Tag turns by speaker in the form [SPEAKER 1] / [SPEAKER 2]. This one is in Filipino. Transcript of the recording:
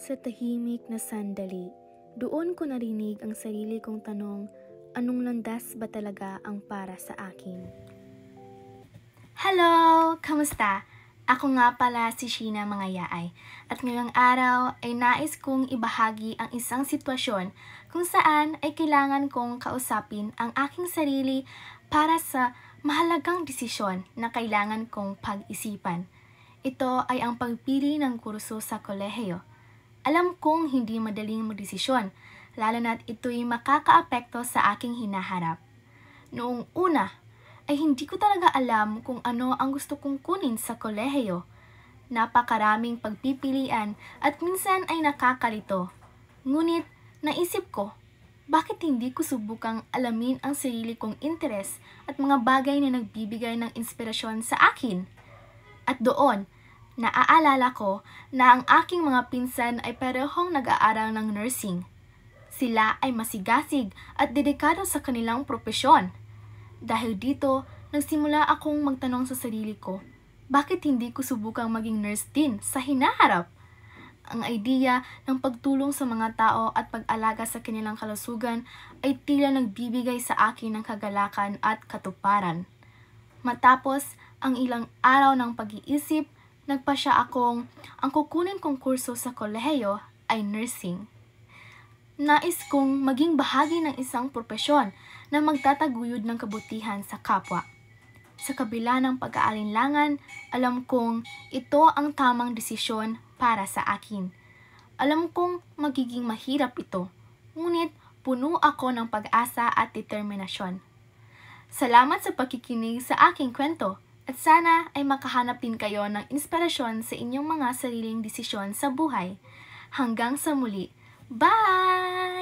[SPEAKER 1] Sa tahimik na sandali, doon ko narinig ang sarili kong tanong, anong landas ba talaga ang para sa akin?
[SPEAKER 2] Hello! Kamusta? Ako nga pala si Sheena Mangayay at ngayong araw ay nais kong ibahagi ang isang sitwasyon kung saan ay kailangan kong kausapin ang aking sarili para sa mahalagang desisyon na kailangan kong pag-isipan. Ito ay ang pagpili ng kurso sa kolehiyo. Alam kong hindi madaling magdesisyon, lalo na't ito'y makakaapekto sa aking hinaharap. Noong una, ay hindi ko talaga alam kung ano ang gusto kong kunin sa kolehiyo. Napakaraming pagpipilian at minsan ay nakakalito. Ngunit naisip ko, bakit hindi ko subukang alamin ang sarili kong interes at mga bagay na nagbibigay ng inspirasyon sa akin? At doon, naaalala ko na ang aking mga pinsan ay parehong nag-aaral ng nursing. Sila ay masigasig at dedikado sa kanilang propesyon. Dahil dito, nagsimula akong magtanong sa sarili ko, bakit hindi ko subukang maging nurse din sa hinaharap? Ang idea ng pagtulong sa mga tao at pag-alaga sa kanilang kalusugan ay tila nagbibigay sa akin ng kagalakan at katuparan. Matapos ang ilang araw ng pag-iisip, nagpasya akong ang kukunin kong kurso sa kolehiyo ay nursing. Nais kong maging bahagi ng isang propesyon na magtataguyod ng kabutihan sa kapwa. Sa kabila ng pag-aalinlangan, alam kong ito ang tamang desisyon para sa akin. Alam kong magiging mahirap ito, ngunit puno ako ng pag-asa at determinasyon. Salamat sa pakikinig sa aking kwento at sana ay makahanap din kayo ng inspirasyon sa inyong mga sariling desisyon sa buhay. Hanggang sa muli. Bye!